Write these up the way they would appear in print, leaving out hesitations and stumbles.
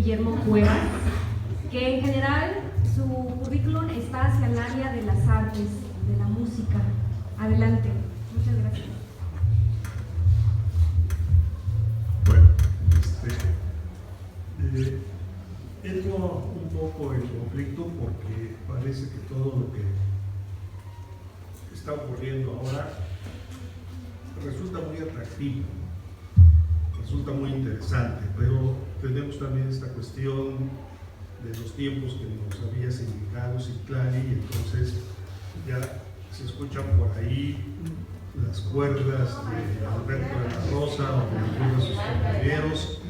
Guillermo Cuevas, que en general su currículum está hacia el área de las artes, de la música. Adelante. Muchas gracias. Bueno, entro un poco en conflicto porque parece que todo lo que está ocurriendo ahora resulta muy atractivo, resulta muy interesante, pero tenemos también esta cuestión de los tiempos que nos había indicado Citlali, y entonces ya se escuchan por ahí las cuerdas de Alberto de la Rosa o de algunos de sus compañeros,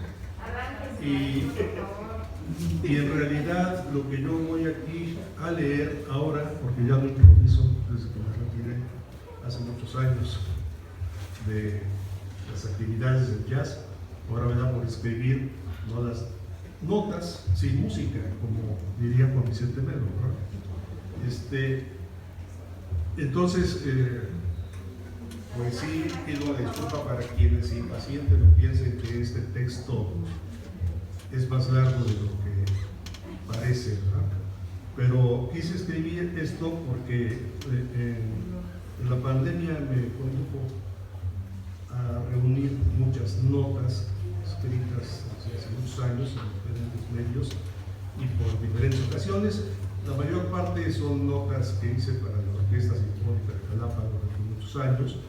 y en realidad lo que yo voy aquí a leer ahora, porque ya lo improviso desde que me retiré hace muchos años de las actividades del jazz, ahora me da por escribir no las notas sin música, como diría Juan Vicente Melo, ¿no? Entonces, pues sí, pido la disculpa para quienes impacientes no piensen que este texto es más largo de lo que parece, ¿verdad? Pero quise escribir esto porque en la pandemia me condujo a reunir muchas notas escritas hace muchos años en diferentes medios y por diferentes ocasiones. La mayor parte son notas que hice para la Orquesta Sinfónica de Jalapa durante muchos años,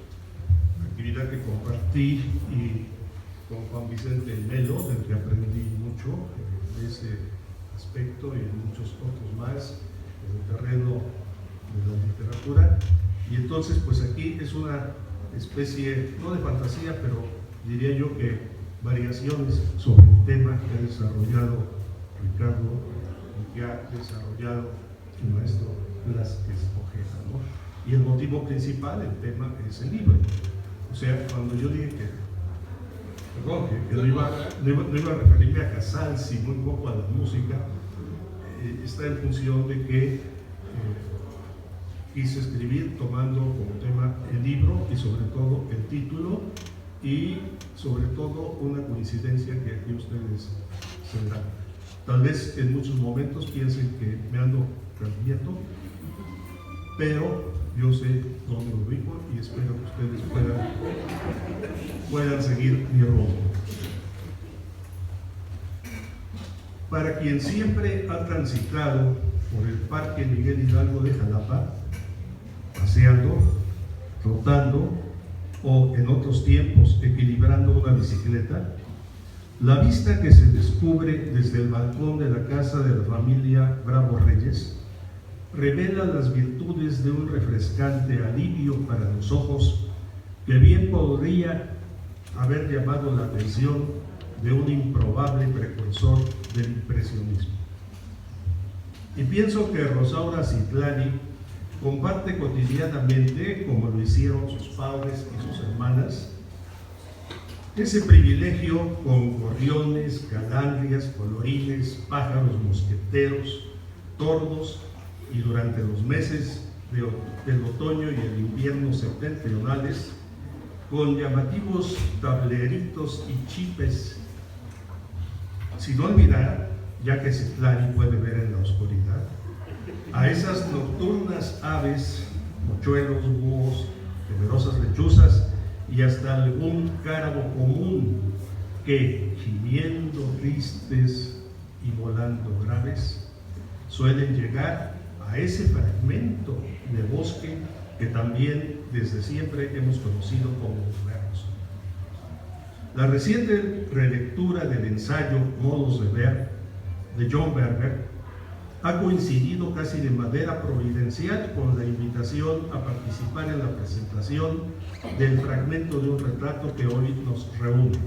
actividad que compartí y con Juan Vicente Melo, del que aprendí mucho en ese aspecto y en muchos otros más en el terreno de la literatura. Y entonces pues aquí es una especie, no de fantasía, pero diría yo que variaciones sobre el tema que ha desarrollado Ricardo y que ha desarrollado el maestro Velázquez Ojeda, ¿no? Y el motivo principal, el tema, es el libro. O sea, cuando yo dije que no iba a referirme a Casals y muy poco a la música, está en función de que quise escribir tomando como tema el libro y sobre todo el título y sobre todo una coincidencia que aquí ustedes se dan. Tal vez en muchos momentos piensen que me ando cambiando, pero yo sé dónde lo ubico y espero que ustedes puedan seguir mi rumbo. Para quien siempre ha transitado por el Parque Miguel Hidalgo de Jalapa, paseando, trotando o en otros tiempos equilibrando una bicicleta, la vista que se descubre desde el balcón de la casa de la familia Bravo Reyes revela las virtudes de un refrescante alivio para los ojos que bien podría haber llamado la atención de un improbable precursor del impresionismo. Y pienso que Rosaura Citlali comparte cotidianamente, como lo hicieron sus padres y sus hermanas, ese privilegio con gorriones, calandrias, colorines, pájaros mosqueteros, tordos, y durante los meses del otoño y el invierno septentrionales, con llamativos tableritos y chipes, sin olvidar, ya que Citlali puede ver en la oscuridad, a esas nocturnas aves, mochuelos, búhos, temerosas lechuzas y hasta algún cárabo común que, gimiendo tristes y volando graves, suelen llegar a ese fragmento de bosque que también desde siempre hemos conocido como lugares. La reciente relectura del ensayo Modos de Ver de John Berger ha coincidido casi de manera providencial con la invitación a participar en la presentación del fragmento de un retrato que hoy nos reúne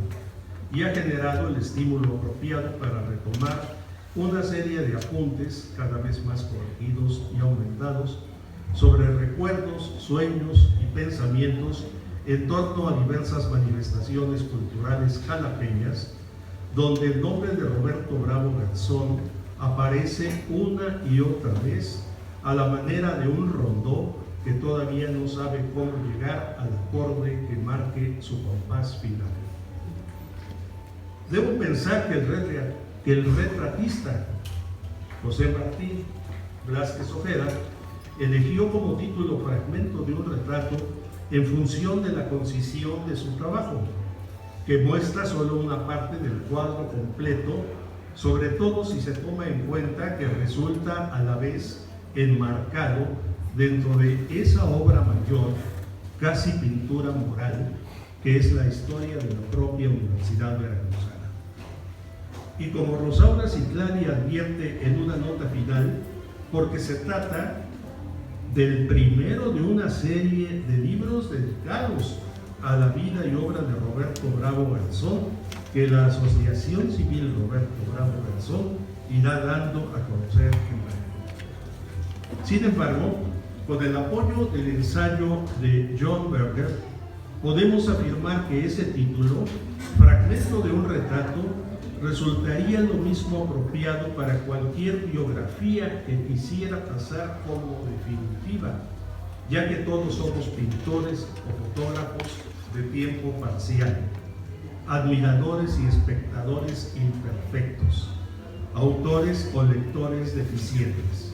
y ha generado el estímulo apropiado para retomar una serie de apuntes cada vez más corregidos y aumentados sobre recuerdos, sueños y pensamientos en torno a diversas manifestaciones culturales jalapeñas, donde el nombre de Roberto Bravo Garzón aparece una y otra vez a la manera de un rondó que todavía no sabe cómo llegar al acorde que marque su compás final. Debo pensar que el que el retratista José Martín Blázquez Ojeda eligió como título Fragmento de un retrato en función de la concisión de su trabajo, que muestra solo una parte del cuadro completo, sobre todo si se toma en cuenta que resulta a la vez enmarcado dentro de esa obra mayor, casi pintura moral, que es la historia de la propia Universidad Veracruzana. Y como Rosaura Citlali advierte en una nota final, porque se trata del primero de una serie de libros dedicados a la vida y obra de Roberto Bravo Garzón, que la Asociación Civil Roberto Bravo Garzón irá dando a conocer en breve. Sin embargo, con el apoyo del ensayo de John Berger, podemos afirmar que ese título, Fragmento de un retrato, resultaría lo mismo apropiado para cualquier biografía que quisiera pasar como definitiva, ya que todos somos pintores o fotógrafos de tiempo parcial, admiradores y espectadores imperfectos, autores o lectores deficientes.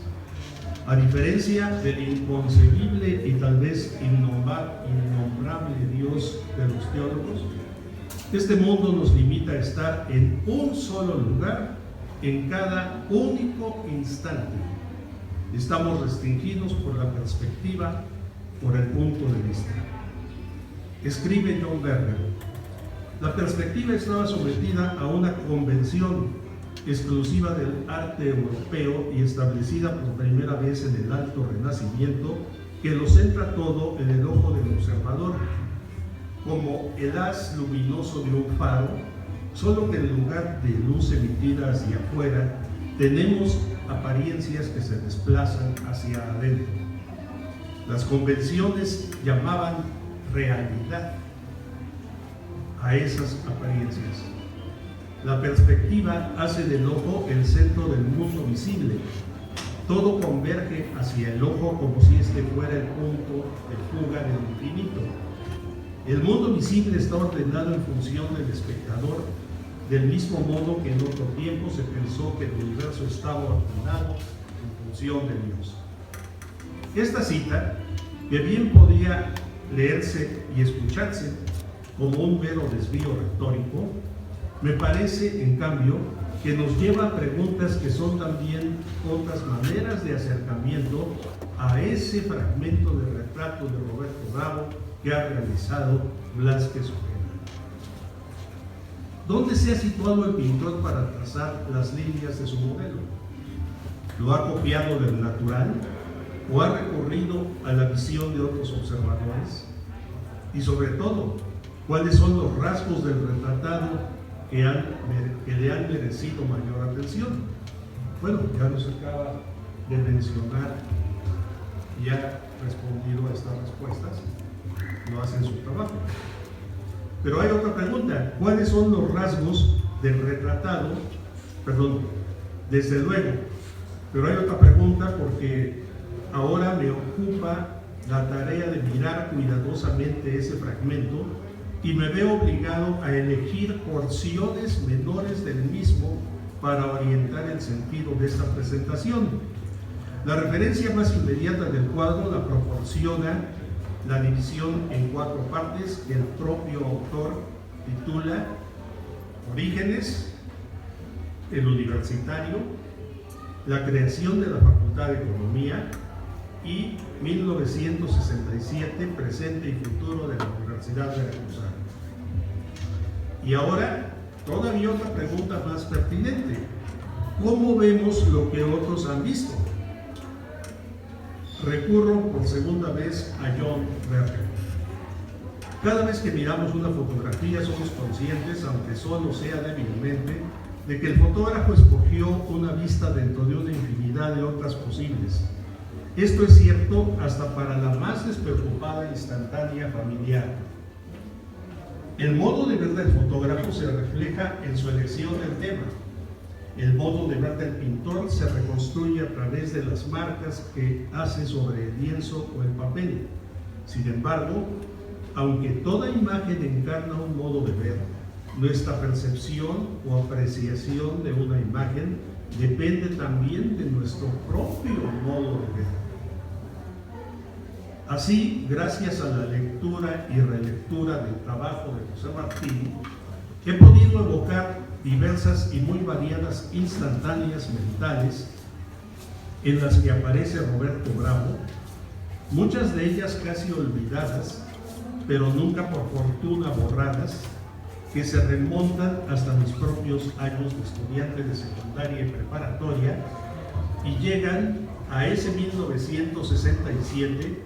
A diferencia del inconcebible y tal vez innombrable Dios de los teólogos, este mundo nos limita a estar en un solo lugar en cada único instante. Estamos restringidos por la perspectiva, por el punto de vista. Escribe John Berger: la perspectiva estaba sometida a una convención exclusiva del arte europeo y establecida por primera vez en el Alto Renacimiento, que lo centra todo en el ojo del observador, como el haz luminoso de un faro, solo que en lugar de luz emitida hacia afuera, tenemos apariencias que se desplazan hacia adentro. Las convenciones llamaban realidad a esas apariencias. La perspectiva hace del ojo el centro del mundo visible. Todo converge hacia el ojo como si este fuera el punto de fuga del infinito. El mundo visible está ordenado en función del espectador, del mismo modo que en otro tiempo se pensó que el universo estaba ordenado en función de Dios. Esta cita, que bien podía leerse y escucharse como un mero desvío retórico, me parece, en cambio, que nos lleva a preguntas que son también otras maneras de acercamiento a ese fragmento de retrato de Roberto Bravo que ha realizado Blázquez Ojeda. ¿Dónde se ha situado el pintor para trazar las líneas de su modelo? ¿Lo ha copiado del natural o ha recurrido a la visión de otros observadores? Y sobre todo, ¿cuáles son los rasgos del retratado que le han merecido mayor atención? Bueno, ya nos acaba de mencionar y ha respondido a estas respuestas. No hacen su trabajo. Pero hay otra pregunta: ¿cuáles son los rasgos del retratado? Perdón, desde luego. Pero hay otra pregunta, porque ahora me ocupa la tarea de mirar cuidadosamente ese fragmento y me veo obligado a elegir porciones menores del mismo para orientar el sentido de esta presentación. La referencia más inmediata del cuadro la proporciona la división en 4 partes que el propio autor titula Orígenes, el Universitario, la creación de la Facultad de Economía y 1967, presente y futuro de la Universidad Veracruzana. Y ahora, todavía otra pregunta más pertinente: ¿cómo vemos lo que otros han visto? Recurro por segunda vez a John Berger. Cada vez que miramos una fotografía somos conscientes, aunque solo sea débilmente, de que el fotógrafo escogió una vista dentro de una infinidad de otras posibles. Esto es cierto hasta para la más despreocupada instantánea familiar. El modo de ver del fotógrafo se refleja en su elección del tema. El modo de ver del pintor se reconstruye a través de las marcas que hace sobre el lienzo o el papel. Sin embargo, aunque toda imagen encarna un modo de ver, Nuestra percepción o apreciación de una imagen depende también de nuestro propio modo de ver. Así, gracias a la lectura y relectura del trabajo de José Martí, he podido evocar diversas y muy variadas instantáneas mentales en las que aparece Roberto Bravo, muchas de ellas casi olvidadas, pero nunca por fortuna borradas, que se remontan hasta mis propios años de estudiante de secundaria y preparatoria y llegan a ese 1967,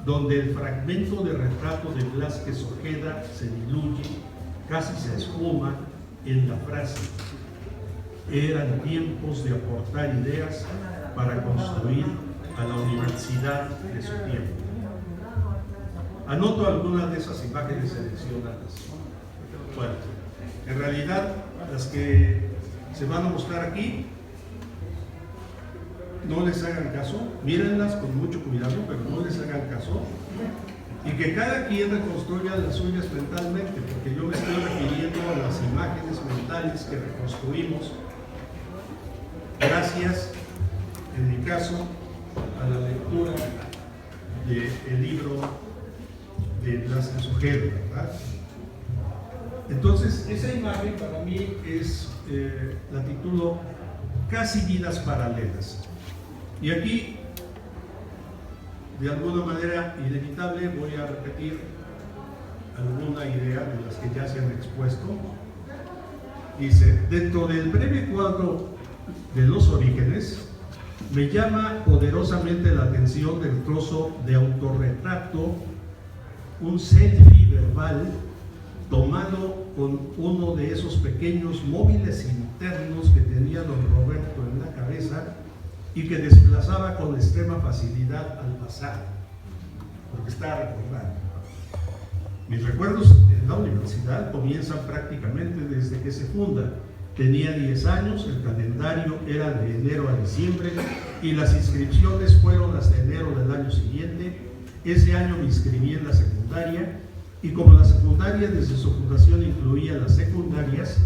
donde el fragmento de retrato de Velázquez Ojeda se diluye, casi se esfuma en la frase: eran tiempos de aportar ideas para construir a la universidad de su tiempo. Anoto algunas de esas imágenes seleccionadas. Bueno, en realidad las que se van a mostrar aquí, no les hagan caso, mírenlas con mucho cuidado, pero no les hagan caso, y que cada quien reconstruya las suyas mentalmente, porque yo me estoy refiriendo a las imágenes mentales que reconstruimos gracias, en mi caso, a la lectura del libro de Velázquez Ojeda, ¿verdad? Entonces, esa imagen para mí es, la titulo Casi vidas paralelas. Y aquí, de alguna manera inevitable, voy a repetir alguna idea de las que ya se han expuesto. Dice: dentro del breve cuadro de los orígenes, me llama poderosamente la atención del trozo de autorretrato, un selfie verbal tomado con uno de esos pequeños móviles internos que tenía don Roberto en la cabeza y que desplazaba con extrema facilidad al pasar, porque estaba recordando. Mis recuerdos en la universidad comienzan prácticamente desde que se funda. Tenía 10 años, el calendario era de enero a diciembre y las inscripciones fueron hasta enero del año siguiente. Ese año me inscribí en la secundaria, y como la secundaria desde su fundación incluía las secundarias,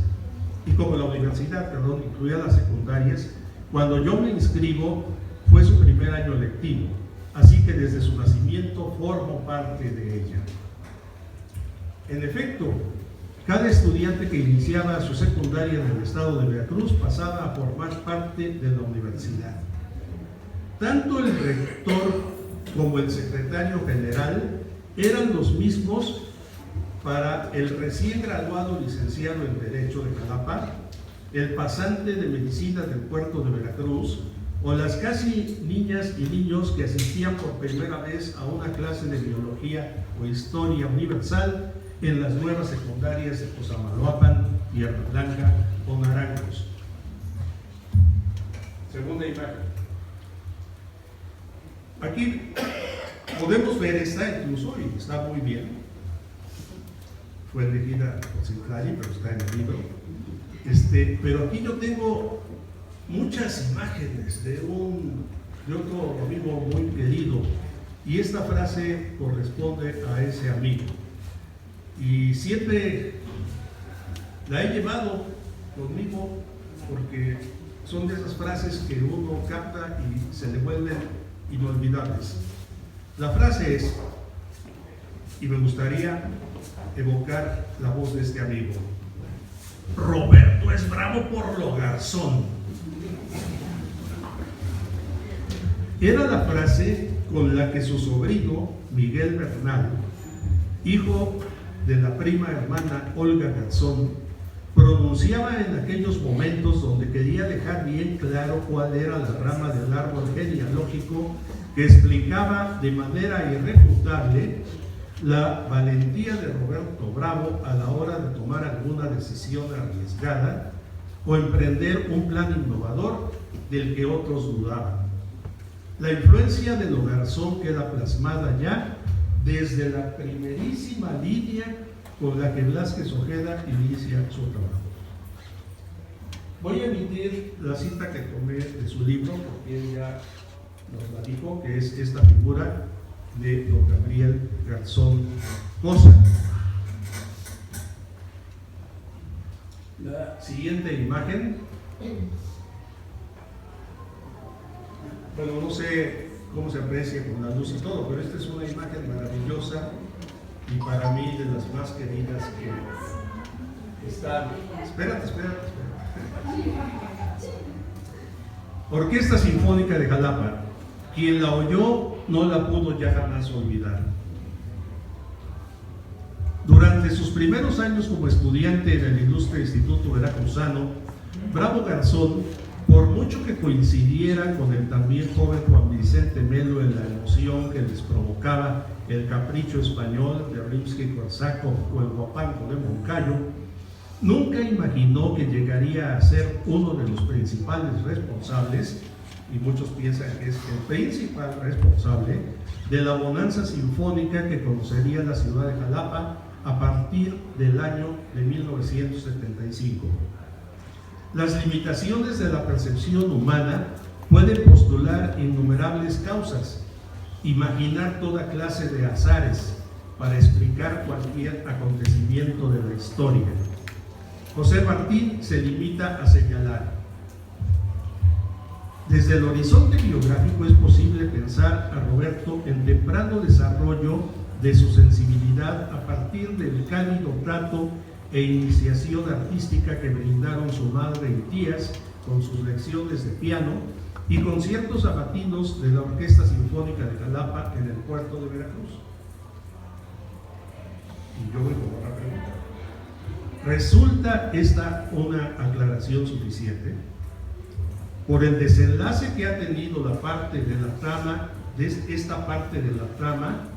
y como la universidad, perdón, incluía las secundarias, cuando yo me inscribo fue su primer año lectivo, así que desde su nacimiento formo parte de ella. En efecto, cada estudiante que iniciaba su secundaria en el estado de Veracruz pasaba a formar parte de la universidad. Tanto el rector como el secretario general eran los mismos para el recién graduado licenciado en Derecho de Jalapa, el pasante de Medicina del puerto de Veracruz, o las casi niñas y niños que asistían por primera vez a una clase de Biología o Historia Universal en las nuevas secundarias de Cosamaloapan, Tierra Blanca o Naranjos. Segunda imagen. Aquí podemos ver esta incluso, y está muy bien. Fue elegida por Citlali, pero está en el libro. Pero aquí yo tengo muchas imágenes de otro amigo muy querido, y esta frase corresponde a ese amigo. Y siempre la he llevado conmigo porque son de esas frases que uno capta y se le vuelven inolvidables. La frase es, y me gustaría evocar la voz de este amigo: Roberto es bravo por lo garzón. Era la frase con la que su sobrino Miguel Bernal, hijo de la prima hermana Olga Garzón, pronunciaba en aquellos momentos donde quería dejar bien claro cuál era la rama del árbol genealógico que explicaba de manera irrefutable la valentía de Roberto Bravo a la hora de tomar alguna decisión arriesgada o emprender un plan innovador del que otros dudaban. La influencia de lo garzón queda plasmada ya desde la primerísima línea con la que Velázquez Ojeda inicia su trabajo. Voy a emitir la cita que tomé de su libro, porque él ya nos la dijo, que es esta figura de don Gabriel Garzón Cosa. La siguiente imagen, bueno, no sé cómo se aprecia con la luz y todo, pero esta es una imagen maravillosa y para mí de las más queridas que están. Espérate. Orquesta Sinfónica de Jalapa. Quien la oyó no la pudo ya jamás olvidar. Durante sus primeros años como estudiante en el ilustre Instituto Veracruzano, Bravo Garzón, por mucho que coincidiera con el también joven Juan Vicente Melo en la emoción que les provocaba el Capricho Español de Rimsky-Korsakov o el Guapango de Moncayo, nunca imaginó que llegaría a ser uno de los principales responsables, y muchos piensan que es el principal responsable, de la bonanza sinfónica que conocería la ciudad de Jalapa a partir del año de 1975. Las limitaciones de la percepción humana pueden postular innumerables causas, imaginar toda clase de azares para explicar cualquier acontecimiento de la historia. José Martín se limita a señalar: desde el horizonte biográfico es posible pensar a Roberto en temprano desarrollo de su sensibilidad a partir del cálido trato e iniciación artística que brindaron su madre y tías con sus lecciones de piano y conciertos sabatinos de la Orquesta Sinfónica de Jalapa en el puerto de Veracruz. Y yo voy con otra pregunta. ¿Resulta esta una aclaración suficiente? Por el desenlace que ha tenido la parte de la trama, esta parte de la trama,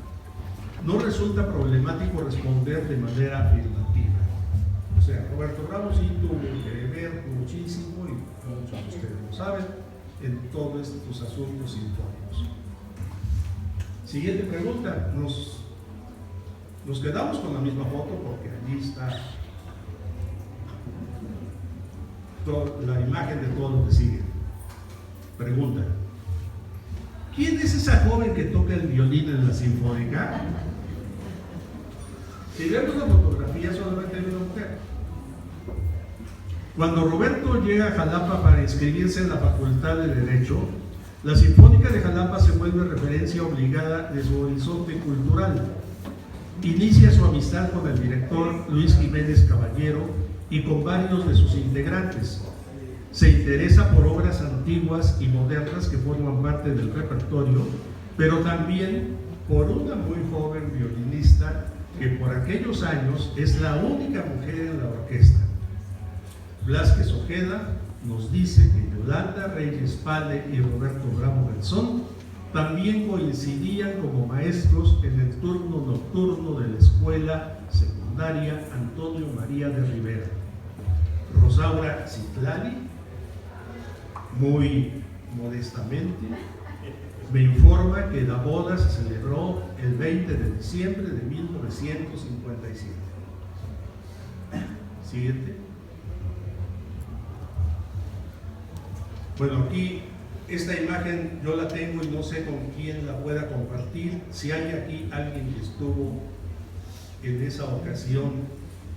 no resulta problemático responder de manera afirmativa. O sea, Roberto Bravo sí tuvo que ver muchísimo, y muchos de ustedes lo saben, en todos estos asuntos sinfónicos. Siguiente pregunta. Nos quedamos con la misma foto porque allí está la imagen de todo lo que sigue. Pregunta: ¿quién es esa joven que toca el violín en la sinfónica? Si vemos la fotografía, solamente hay una mujer. Cuando Roberto llega a Jalapa para inscribirse en la Facultad de Derecho, la Sinfónica de Jalapa se vuelve referencia obligada de su horizonte cultural. Inicia su amistad con el director Luis Jiménez Caballero y con varios de sus integrantes. Se interesa por obras antiguas y modernas que forman parte del repertorio, pero también por una muy joven violinista que por aquellos años es la única mujer en la orquesta. Blázquez Ojeda nos dice que Yolanda Reyes Pale y Roberto Bravo Garzón también coincidían como maestros en el turno nocturno de la Escuela Secundaria Antonio María de Rivera. Rosaura Citlali, muy modestamente, me informa que la boda se celebró el 20 de diciembre de 1957. Siguiente. Bueno, aquí esta imagen yo la tengo y no sé con quién la pueda compartir. Si hay aquí alguien que estuvo en esa ocasión,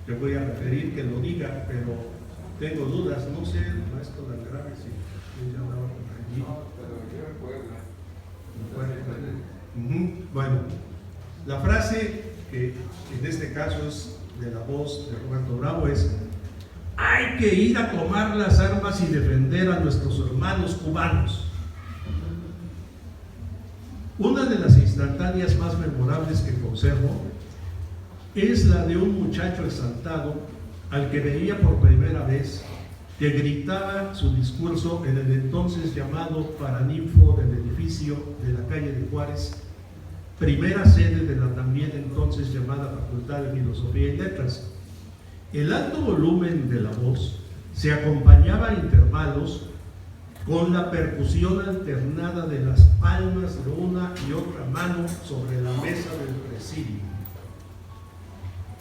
te voy a referir que lo diga, pero tengo dudas. No sé, el maestro Landgrave, si ya andaba por allí. No, pero yo recuerdo. Bueno, la frase que en este caso es de la voz de Roberto Bravo es: hay que ir a tomar las armas y defender a nuestros hermanos cubanos. Una de las instantáneas más memorables que conservo es la de un muchacho exaltado al que veía por primera vez, que gritaba su discurso en el entonces llamado Paraninfo del edificio de la calle de Juárez, primera sede de la también entonces llamada Facultad de Filosofía y Letras. El alto volumen de la voz se acompañaba a intervalos con la percusión alternada de las palmas de una y otra mano sobre la mesa del presidio.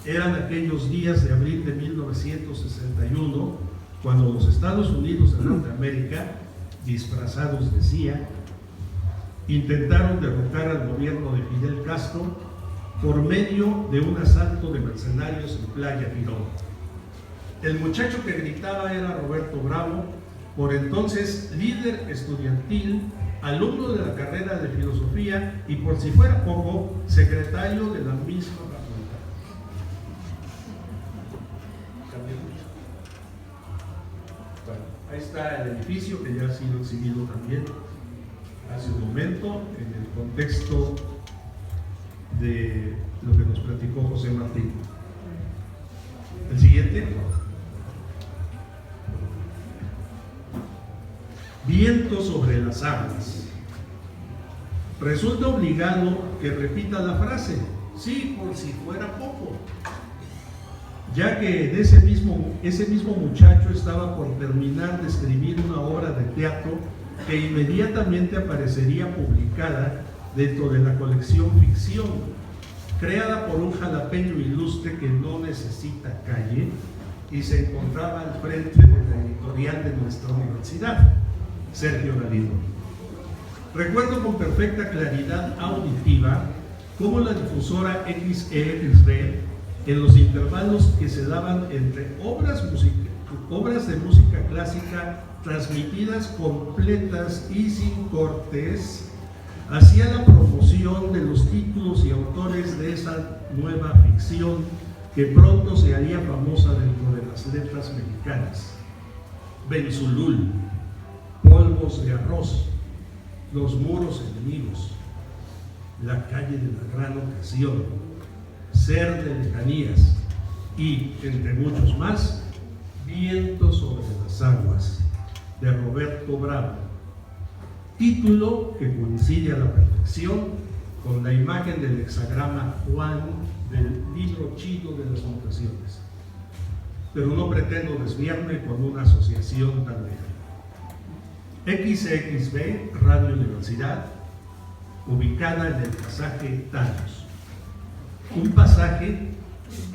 Eran aquellos días de abril de 1961, cuando los Estados Unidos de Norteamérica, disfrazados de CIA, intentaron derrocar al gobierno de Fidel Castro por medio de un asalto de mercenarios en Playa Girón. El muchacho que gritaba era Roberto Bravo, por entonces líder estudiantil, alumno de la carrera de filosofía y, por si fuera poco, secretario de la misma facultad. Bueno, ahí está el edificio que ya ha sido exhibido también hace un momento en el contexto de lo que nos platicó José Martín. El siguiente. Viento sobre las aguas. Resulta obligado que repita la frase, sí, por si fuera poco, ya que ese mismo muchacho estaba por terminar de escribir una obra de teatro que inmediatamente aparecería publicada dentro de la colección Ficción, creada por un jalapeño ilustre que no necesita calle y se encontraba al frente de la editorial de nuestra universidad, Sergio Galindo. Recuerdo con perfecta claridad auditiva cómo la difusora XEXB, en los intervalos que se daban entre obras de música clásica transmitidas completas y sin cortes, hacía la promoción de los títulos y autores de esa nueva ficción que pronto se haría famosa dentro de las letras mexicanas. Benzulul, Polvos de arroz, Los muros enemigos, La calle de la gran ocasión, Ser de lejanías y, entre muchos más, Viento sobre las aguas, de Roberto Bravo, título que coincide a la perfección con la imagen del hexagrama Juan del libro chino de las mutaciones. Pero no pretendo desviarme con una asociación tan lejana. XXB, Radio Universidad, ubicada en el pasaje Thanos. Un pasaje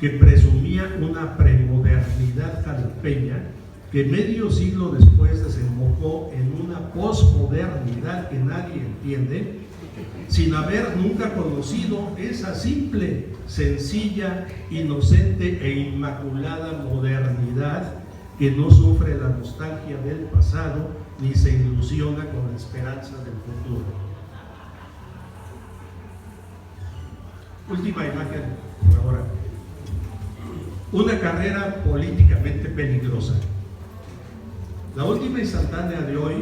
que presumía una premodernidad jalapeña que medio siglo después desembocó en una posmodernidad que nadie entiende, sin haber nunca conocido esa simple, sencilla, inocente e inmaculada modernidad que no sufre la nostalgia del pasado ni se ilusiona con la esperanza del futuro. Última imagen, por ahora. Una carrera políticamente peligrosa. La última instantánea de hoy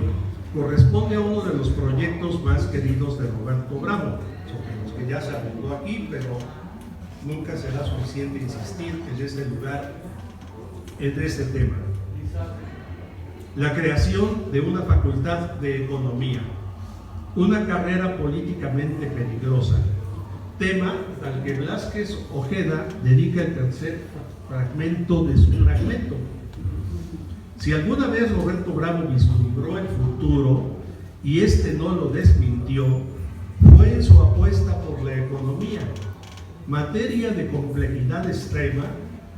corresponde a uno de los proyectos más queridos de Roberto Bravo, sobre los que ya se habló aquí, pero nunca será suficiente insistir en este lugar, en este tema. La creación de una facultad de economía, una carrera políticamente peligrosa, tema al que Velázquez Ojeda dedica el tercer fragmento de su fragmento. Si alguna vez Roberto Bravo vislumbró el futuro y este no lo desmintió, fue en su apuesta por la economía, materia de complejidad extrema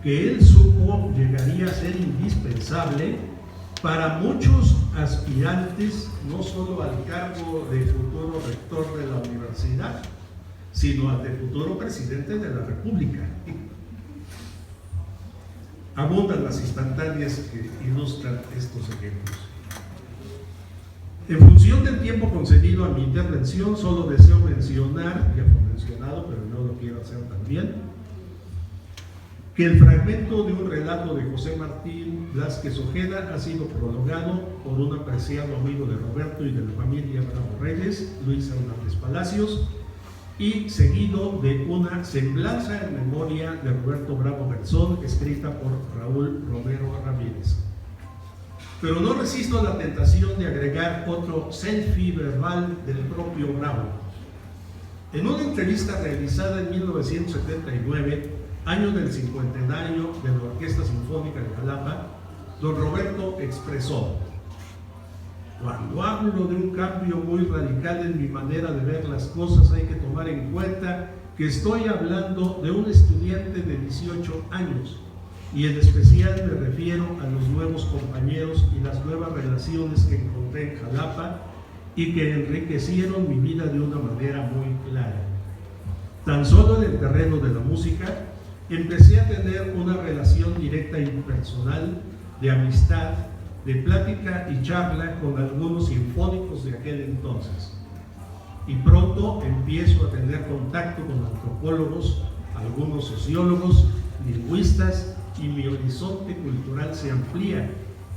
que él supo llegaría a ser indispensable para muchos aspirantes, no solo al cargo de futuro rector de la universidad, sino al de futuro presidente de la República. Abundan las instantáneas que ilustran estos ejemplos. En función del tiempo concedido a mi intervención, solo deseo mencionar, ya fue mencionado, pero no lo quiero hacer también, que el fragmento de un relato de José Martín Velázquez Ojeda ha sido prologado por un apreciado amigo de Roberto y de la familia Bravo Reyes, Luis Hernández Palacios, y seguido de una semblanza en memoria de Roberto Bravo Garzón, escrita por Raúl Romero Ramírez. Pero no resisto la tentación de agregar otro selfie verbal del propio Bravo. En una entrevista realizada en 1979, año del cincuentenario de la Orquesta Sinfónica de Jalapa, don Roberto expresó: cuando hablo de un cambio muy radical en mi manera de ver las cosas, hay que tomar en cuenta que estoy hablando de un estudiante de 18 años y en especial me refiero a los nuevos compañeros y las nuevas relaciones que encontré en Jalapa y que enriquecieron mi vida de una manera muy clara. Tan solo en el terreno de la música, empecé a tener una relación directa y personal de amistad, de plática y charla con algunos sinfónicos de aquel entonces. Y pronto empiezo a tener contacto con antropólogos, algunos sociólogos, lingüistas, y mi horizonte cultural se amplía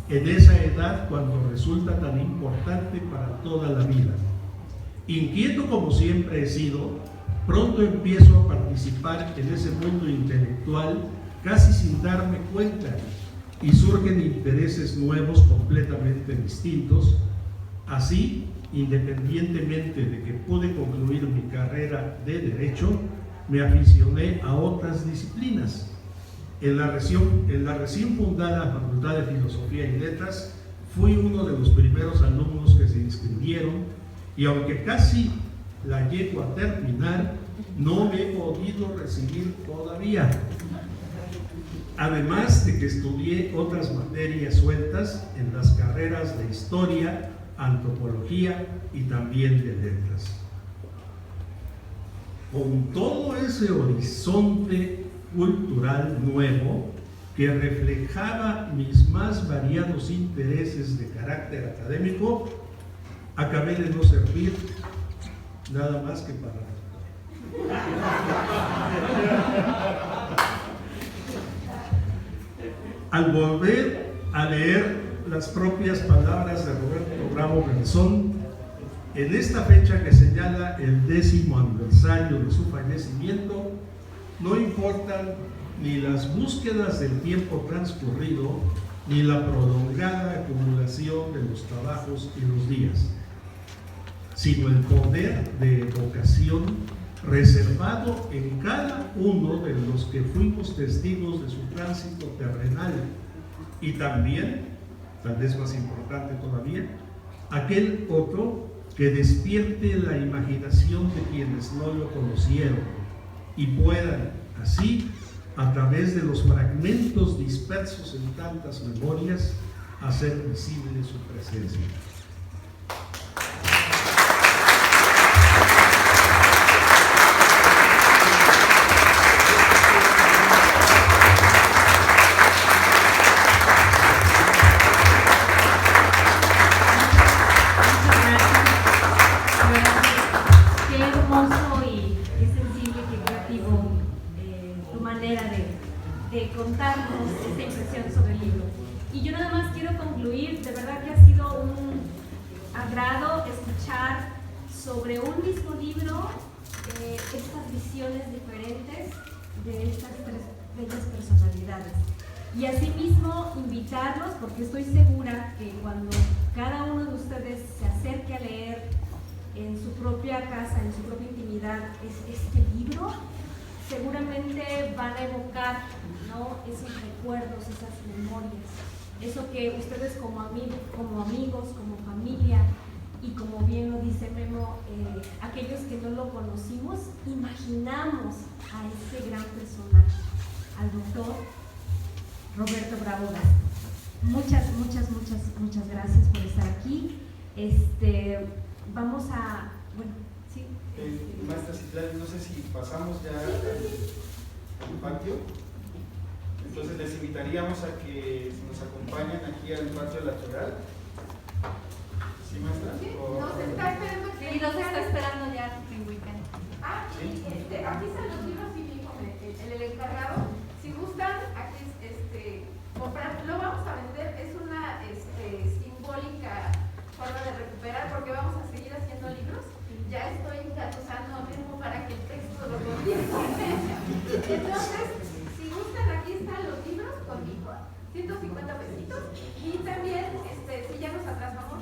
en esa edad cuando resulta tan importante para toda la vida. Inquieto como siempre he sido, pronto empiezo a participar en ese mundo intelectual casi sin darme cuenta, y surgen intereses nuevos completamente distintos. Así, independientemente de que pude concluir mi carrera de Derecho, me aficioné a otras disciplinas. En la recién fundada Facultad de Filosofía y Letras, fui uno de los primeros alumnos que se inscribieron, y aunque casi la llego a terminar, no me he podido recibir todavía. Además de que estudié otras materias sueltas en las carreras de Historia, Antropología y también de Letras. Con todo ese horizonte cultural nuevo que reflejaba mis más variados intereses de carácter académico, acabé de no servir nada más que para al volver a leer las propias palabras de Roberto Bravo Garzón, en esta fecha que señala el 10º aniversario de su fallecimiento, no importan ni las búsquedas del tiempo transcurrido, ni la prolongada acumulación de los trabajos y los días, sino el poder de evocación reservado en cada uno de los que fuimos testigos de su tránsito terrenal, y también, tal vez más importante todavía, aquel otro que despierte la imaginación de quienes no lo conocieron y puedan así, a través de los fragmentos dispersos en tantas memorias, hacer visible su presencia. De contarnos esta impresión sobre el libro. Y yo nada más quiero concluir, de verdad que ha sido un agrado escuchar sobre un mismo libro estas visiones diferentes de estas tres bellas personalidades. Y asimismo invitarlos, porque estoy segura que cuando cada uno de ustedes se acerque a leer en su propia casa, en su propia intimidad, este libro, seguramente van a evocar, ¿no?, esos recuerdos, esas memorias, eso que ustedes como amigos, como familia, y como bien lo dice Memo, aquellos que no lo conocimos, imaginamos a ese gran personaje, al doctor Roberto Bravo Garzón. Muchas gracias por estar aquí. Vamos a, bueno, sí. Maestra Citlali, no sé si pasamos ya al patio. Entonces les invitaríamos a que nos acompañen aquí al patio lateral. ¿Sí, maestra? Sí, nos está esperando. Sí, nos está esperando ya en weekend. Sí, aquí están los libros y dijo el encargado. Si gustan, aquí comprar, lo vamos a vender. Es una simbólica forma de recuperar, porque vamos a seguir haciendo libros. Ya estoy engatusando a Memo para que el texto lo convierta. Entonces, si gustan, aquí están los libros conmigo, 150 pesitos. Y también, si ya nos atrasamos